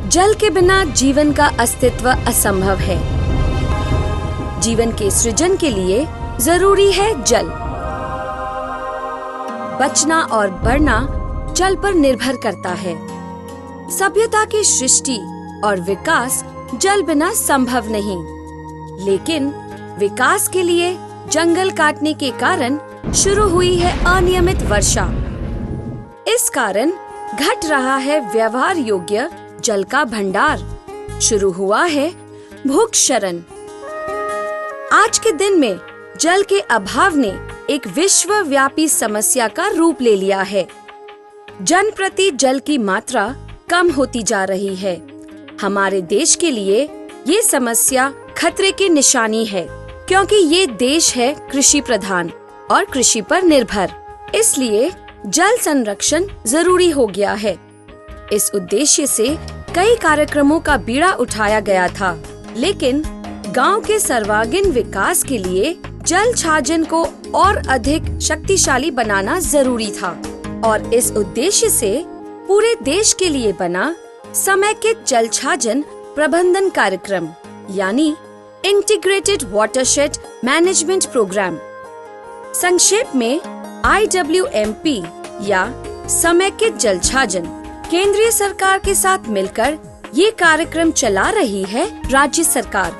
जल के बिना जीवन का अस्तित्व असंभव है। जीवन के सृजन के लिए जरूरी है जल। बचना और बढ़ना जल पर निर्भर करता है। सभ्यता की सृष्टि और विकास जल बिना संभव नहीं, लेकिन विकास के लिए जंगल काटने के कारण शुरू हुई है अनियमित वर्षा। इस कारण घट रहा है व्यवहार योग्य जल का भंडार। शुरू हुआ है भूक्षरण। आज के दिन में जल के अभाव ने एक विश्वव्यापी समस्या का रूप ले लिया है। जन प्रति जल की मात्रा कम होती जा रही है। हमारे देश के लिए ये समस्या खतरे की निशानी है, क्योंकि ये देश है कृषि प्रधान और कृषि पर निर्भर। इसलिए जल संरक्षण जरूरी हो गया है। इस उद्देश्य से कई कार्यक्रमों का बीड़ा उठाया गया था, लेकिन गांव के सर्वांगीण विकास के लिए जल छाजन को और अधिक शक्तिशाली बनाना जरूरी था और इस उद्देश्य से पूरे देश के लिए बना समेकित जल छाजन प्रबंधन कार्यक्रम यानी इंटीग्रेटेड वाटरशेड मैनेजमेंट प्रोग्राम, संक्षेप में IWMP या समेकित जल छाजन, केंद्रीय सरकार के साथ मिलकर ये कार्यक्रम चला रही है राज्य सरकार।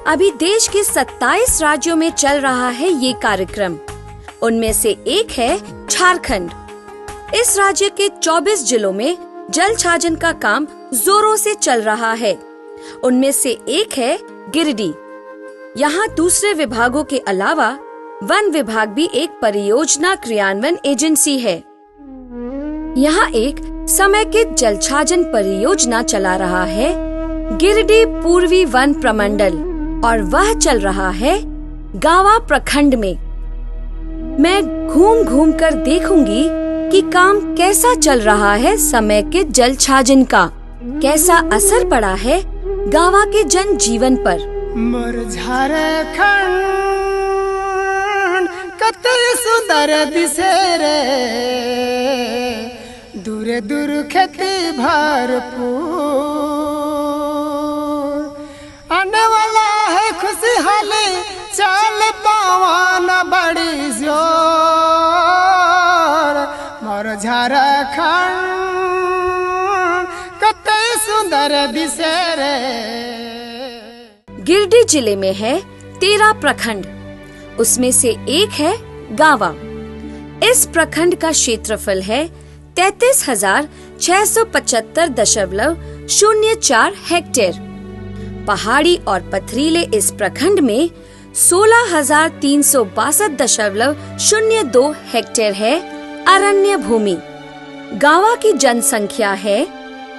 अभी देश के 27 राज्यों में चल रहा है ये कार्यक्रम। उनमें से एक है झारखंड। इस राज्य के 24 जिलों में जल छाजन का काम जोरों से चल रहा है। उनमें से एक है गिरिडीह। यहाँ दूसरे विभागों के अलावा वन विभाग भी एक परियोजना क्रियान्वयन एजेंसी है। यहाँ एक समेकित जल छाजन परियोजना चला रहा है गिरिडीह पूर्वी वन प्रमंडल और वह चल रहा है गावा प्रखंड में। मैं घूम घूम कर देखूंगी कि काम कैसा चल रहा है समेकित जल छाजन का, कैसा असर पड़ा है गावा के जन जीवन पर। मोर झारखंड कते सुंदर दिसे रे, दूर दूर खेती भरपूर, आने वाला है खुशहाली, चल पवन बड़ी जोर। मोर झारखंड कते सुंदर दिसे रे। गिरिडीह जिले में है 13 प्रखंड, उसमें से एक है गावा। इस प्रखंड का क्षेत्रफल है 33,675.04 हेक्टेयर। पहाड़ी और पथरीले इस प्रखंड में 16,362.02 हेक्टेयर है अरण्य भूमि। गावा की जनसंख्या है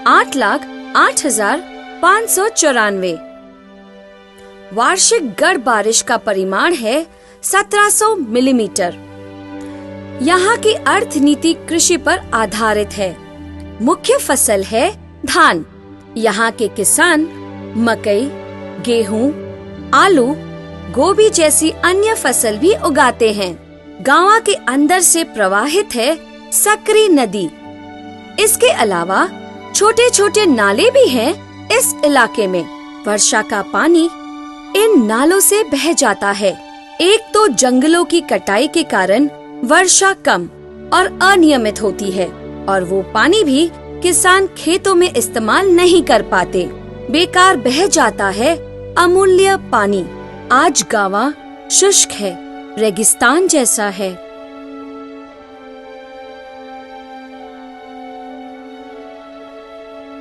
8,08,594। वार्षिक गढ़ बारिश का परिमाण है 1700 मिलीमीटर। यहाँ की अर्थनीति कृषि पर आधारित है। मुख्य फसल है धान। यहाँ के किसान मकई, गेहूं, आलू, गोभी जैसी अन्य फसल भी उगाते हैं। गांव के अंदर से प्रवाहित है सकरी नदी। इसके अलावा छोटे छोटे नाले भी हैं इस इलाके में। वर्षा का पानी इन नालों से बह जाता है। एक तो जंगलों की कटाई के कारण वर्षा कम और अनियमित होती है और वो पानी भी किसान खेतों में इस्तेमाल नहीं कर पाते, बेकार बह जाता है अमूल्य पानी। आज गावा शुष्क है, रेगिस्तान जैसा है।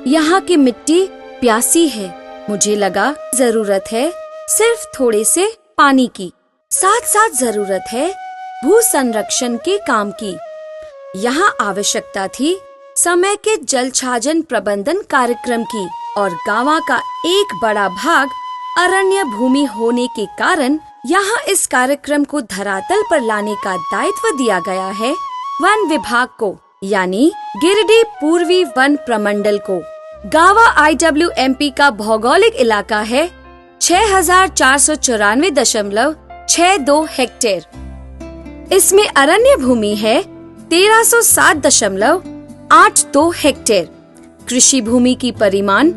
यहाँ की मिट्टी प्यासी है। मुझे लगा जरूरत है सिर्फ थोड़े से पानी की, साथ साथ जरूरत है भू संरक्षण के काम की। यहाँ आवश्यकता थी समेकित जल छाजन प्रबंधन कार्यक्रम की और गांवा का एक बड़ा भाग अरण्य भूमि होने के कारण यहाँ इस कार्यक्रम को धरातल पर लाने का दायित्व दिया गया है वन विभाग को, यानी गिरिडीह पूर्वी वन प्रमंडल को। गावा IWMP का भौगोलिक इलाका है 6,494.62 हेक्टेयर। इसमें अरण्य भूमि है 1,307.82 हेक्टेयर। कृषि भूमि की परिमाण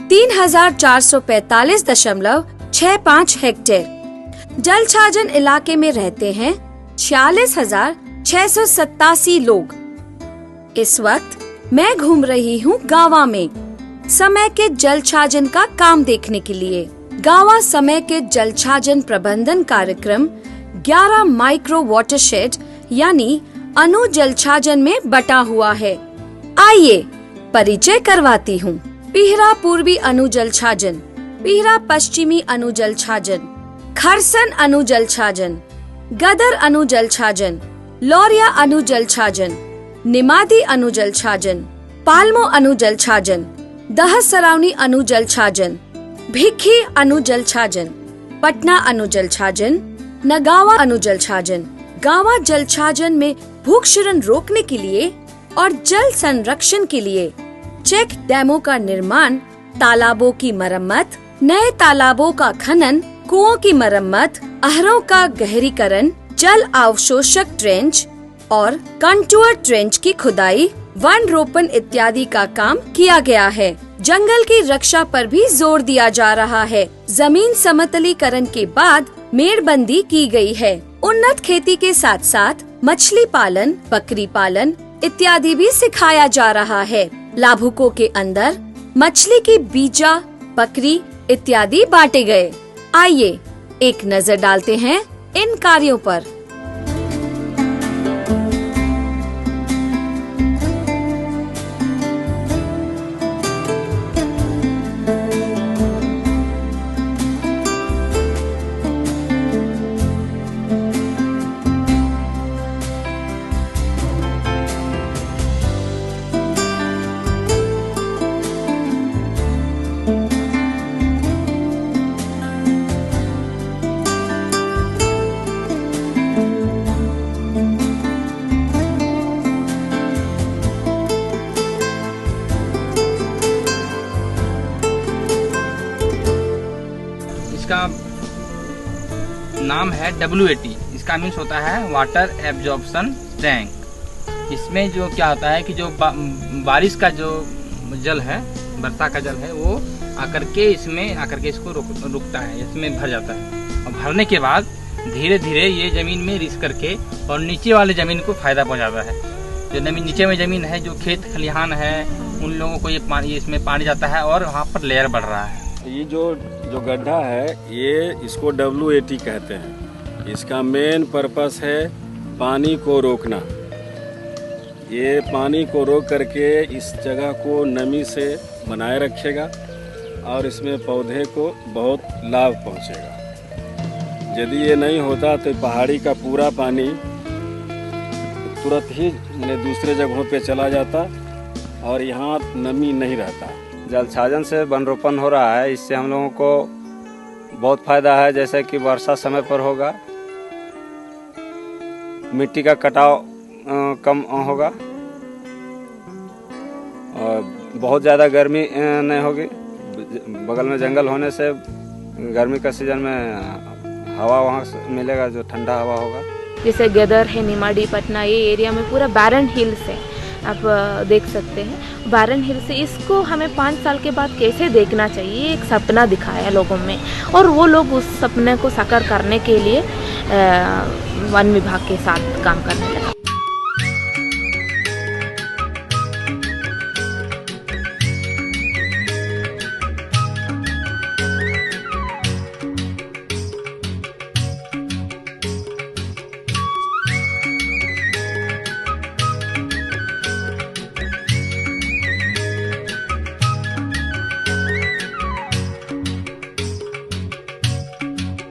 3445.65 हेक्टेयर। जलछाजन इलाके में रहते हैं 46,687 लोग। इस वक्त मैं घूम रही हूँ गावा में समय के जलछाजन का काम देखने के लिए। गावा समय के जलछाजन प्रबंधन कार्यक्रम 11 माइक्रो वाटरशेड यानी अणु जलछाजन में बटा हुआ है। आइए परिचय करवाती हूँ। पीहरा पूर्वी अणु जलछाजन, पीहरा पश्चिमी अणु जलछाजन, खरसन अणु जलछाजन, गदर अणु जलछाजन, लौरिया अणु जलछाजन, निमादी अणु जलछाजन, पाल्मो अणु जलछाजन, दहसरावनी अणु जलछाजन, भिक्खी अणु जलछाजन, पटना अणु जलछाजन, नगावा अणु जलछाजन। गावा जलछाजन में भूक्षरण रोकने के लिए और जल संरक्षण के लिए चेक डैमों का निर्माण, तालाबों की मरम्मत, नए तालाबों का खनन, कुओं की मरम्मत, आहरों का गहरीकरण, जल अवशोषक ट्रेंच और कंटूर ट्रेंच की खुदाई, वन रोपण इत्यादि का काम किया गया है। जंगल की रक्षा पर भी जोर दिया जा रहा है। जमीन समतलीकरण के बाद मेड़बंदी की गई है। उन्नत खेती के साथ साथ मछली पालन, बकरी पालन इत्यादि भी सिखाया जा रहा है। लाभुकों के अंदर मछली की बीजा, बकरी इत्यादि बांटे गए। आइए एक नजर डालते हैं इन कार्यों पर। इसका नाम है WAT। इसका मीन्स होता है वाटर एब्जॉर्प्शन टैंक। इसमें जो क्या होता है कि जो बारिश का जो जल है, वर्षा का जल है, वो आकर के इसको रुकता है, इसमें भर जाता है। और भरने के बाद धीरे धीरे ये जमीन में रिस करके और नीचे वाले जमीन को फायदा पहुंचाता है। जो नीचे में जमीन है, जो खेत खलिहान है, उन लोगों को ये इसमें पानी जाता है और वहाँ पर लेयर बढ़ रहा है। ये जो गड्ढा है, ये इसको WAT कहते हैं। इसका मेन पर्पस है पानी को रोकना। ये पानी को रोक करके इस जगह को नमी से बनाए रखेगा और इसमें पौधे को बहुत लाभ पहुंचेगा। यदि ये नहीं होता तो पहाड़ी का पूरा पानी तुरंत ही दूसरे जगहों पे चला जाता और यहाँ नमी नहीं रहता। जलछाजन से वन रोपण हो रहा है, इससे हम लोगों को बहुत फायदा है। जैसे कि वर्षा समय पर होगा, मिट्टी का कटाव कम होगा और बहुत ज़्यादा गर्मी नहीं होगी। बगल में जंगल होने से गर्मी का सीजन में हवा वहाँ से मिलेगा, जो ठंडा हवा होगा। जैसे गदर है, निमाड़ी, पटना, ये एरिया में पूरा बैरन हिल्स है, आप देख सकते हैं। बैरन हिल से इसको हमें 5 साल के बाद कैसे देखना चाहिए, एक सपना दिखाया लोगों में, और वो लोग उस सपने को साकार करने के लिए वन विभाग के साथ काम करने लगे।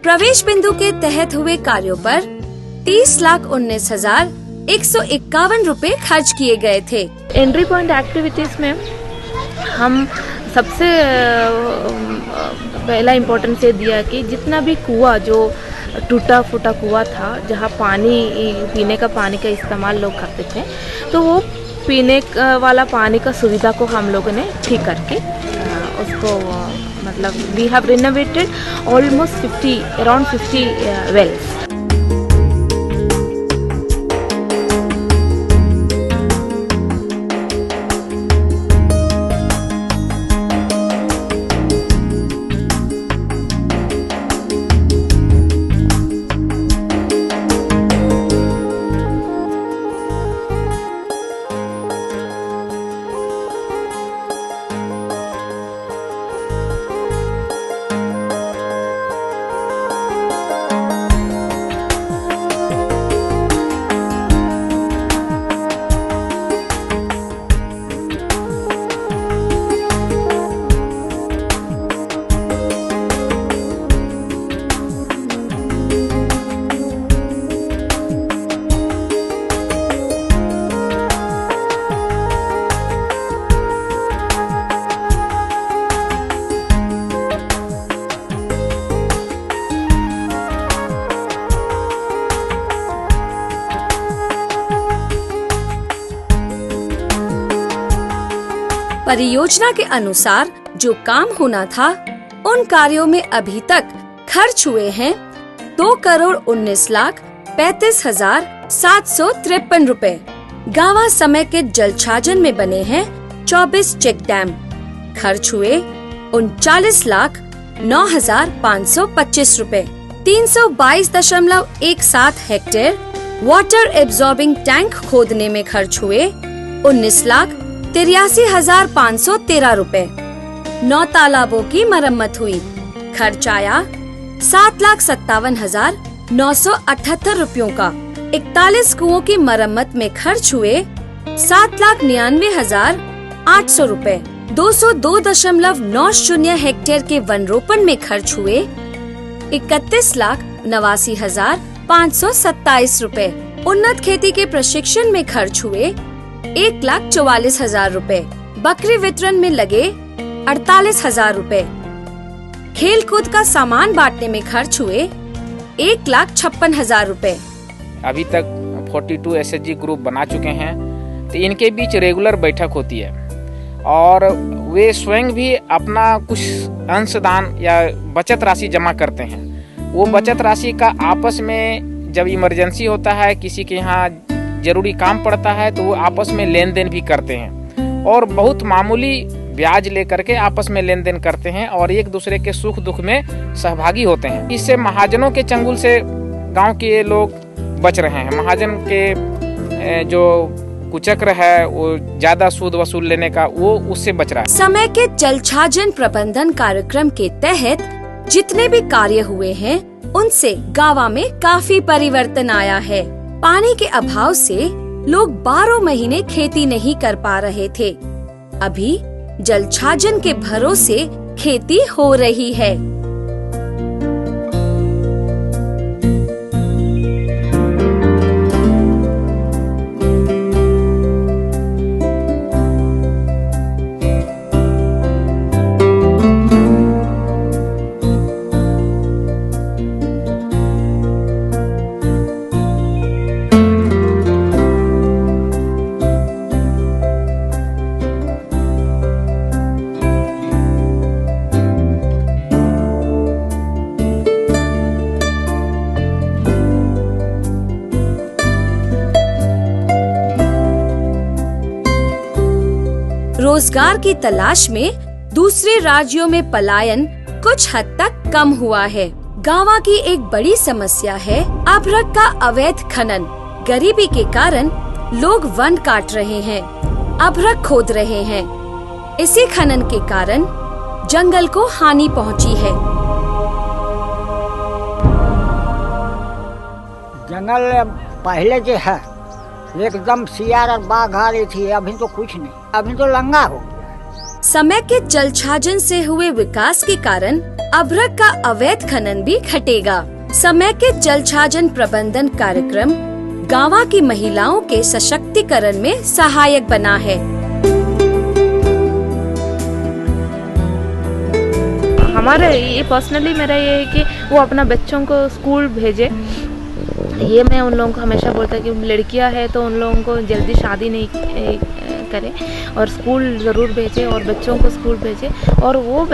प्रवेश बिंदु के तहत हुए कार्यों पर 30,19,151 रुपए खर्च किए गए थे। एंट्री पॉइंट एक्टिविटीज में हम सबसे पहला इम्पोर्टेंस ये दिया कि जितना भी कुआं, जो टूटा फूटा कुआं था, जहाँ पानी, पीने का पानी का इस्तेमाल लोग करते थे, तो वो पीने वाला पानी का सुविधा को हम लोगों ने ठीक करके उसको मतलब we have renovated almost around 50 wells। परियोजना के अनुसार जो काम होना था उन कार्यों में अभी तक खर्च हुए हैं 2,19,35,753 रुपए। गावा समेकित जल छाजन में बने हैं 24 चेक डैम। खर्च हुए 39,09,525 रुपए। 322.17 हेक्टेयर वाटर एब्जॉर्बिंग टैंक खोदने में खर्च हुए 19,83,513 रुपए। 9 तालाबों की मरम्मत हुई। खर्च आया 7,57,978 रुपयों का। 41 कुओं की मरम्मत में खर्च हुए 7,99,800 रुपए। 202.90 हेक्टेयर के वन रोपण में खर्च हुए 31,89,527 रुपए। उन्नत खेती के प्रशिक्षण में खर्च हुए 1,44,000 रुपए। बकरी वितरण में लगे 48,000 रुपए। खेल कूद का सामान बांटने में खर्च हुए 1,56,000 रुपए। अभी तक 42 एसएचजी ग्रुप बना चुके हैं, तो इनके बीच रेगुलर बैठक होती है और वे स्वयं भी अपना कुछ अंशदान या बचत राशि जमा करते हैं। वो बचत राशि का आपस में जब इमरजेंसी होता है, किसी के यहाँ जरूरी काम पड़ता है, तो वो आपस में लेन देन भी करते हैं और बहुत मामूली ब्याज लेकर के आपस में लेन देन करते हैं और एक दूसरे के सुख दुख में सहभागी होते हैं। इससे महाजनों के चंगुल से गांव के लोग बच रहे हैं। महाजन के जो कुचक्र है वो ज्यादा सूद वसूल लेने का, वो उससे बच रहा है। समय के जल छाजन प्रबंधन कार्यक्रम के तहत जितने भी कार्य हुए हैं उनसे गावा में काफी परिवर्तन आया है। पानी के अभाव से लोग 12 महीने खेती नहीं कर पा रहे थे। अभी जल छाजन के भरोसे खेती हो रही है। रोजगार की तलाश में दूसरे राज्यों में पलायन कुछ हद तक कम हुआ है। गावा की एक बड़ी समस्या है अभ्रक का अवैध खनन। गरीबी के कारण लोग वन काट रहे हैं, अभ्रक खोद रहे हैं। इसी खनन के कारण जंगल को हानि पहुंची है। जंगल पहले जो है एकदम सियार और बाघ आ रही थी, अभी तो कुछ नहीं, अभी तो लंगा हो गया। समय के जल छाजन से हुए विकास के कारण अभ्रक का अवैध खनन भी घटेगा। समय के जल छाजन प्रबंधन कार्यक्रम गावा की महिलाओं के सशक्तिकरण में सहायक बना है। हमारे ये पर्सनली मेरा ये है कि वो अपना बच्चों को स्कूल भेजे। ये मैं उन लोगों को हमेशा बोलता कि लड़कियां है तो उन लोगों को जल्दी शादी नहीं करें और स्कूल ज़रूर भेजें और बच्चों को स्कूल भेजें। और वो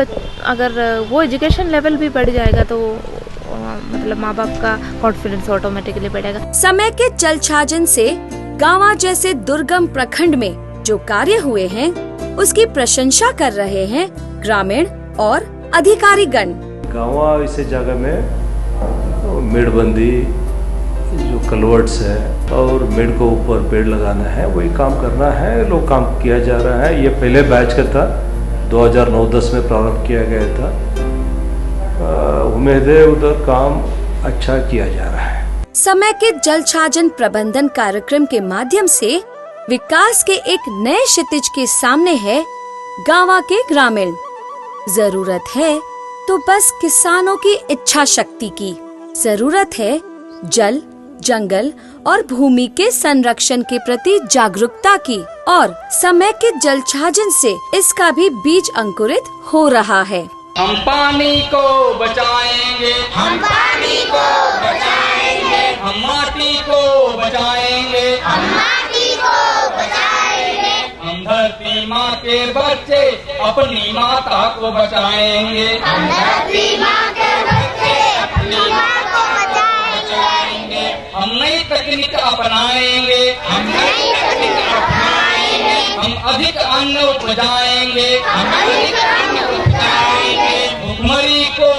अगर वो एजुकेशन लेवल भी बढ़ जाएगा तो मतलब माँ बाप का कॉन्फिडेंस ऑटोमेटिकली बढ़ेगा। समय के जल छाजन से गावा जैसे दुर्गम प्रखंड में जो कार्य हुए हैं उसकी प्रशंसा कर रहे हैं ग्रामीण और अधिकारीगण। गावा इस जगह में मेड़बंदी जो कलवर्ट्स है और मेड़ को ऊपर पेड़ लगाना है, वही काम करना है। लोग काम किया जा रहा है। ये पहले बैच का था, 2009-10 में प्रारंभ किया गया था। उम्मीद है उधर काम अच्छा किया जा रहा है। समय के जल छाजन प्रबंधन कार्यक्रम के माध्यम से विकास के एक नए क्षितिज के सामने है गावा के ग्रामीण। जरूरत है तो बस किसानों की इच्छा शक्ति की। जरूरत है जल, जंगल और भूमि के संरक्षण के प्रति जागरूकता की। और समय के जल छाजन से इसका भी बीज अंकुरित हो रहा है। हम पानी को बचाएंगे, हम पानी को बचाएंगे, हम माटी को बचाएंगे, हम माटी को बचाएंगे, हम धरती धरती माँ के बच्चे अपनी माता को बचाएंगे। हम धरती माँ के बच्चे अपनी माँ को बचाएंगे। हम नई तकनीक अपनाएंगे। हम नई तकनीक अपनाएंगे। हम अधिक अन्न उपजाएंगे। हम अधिक अन्न उपजाएंगे। भुखमरी को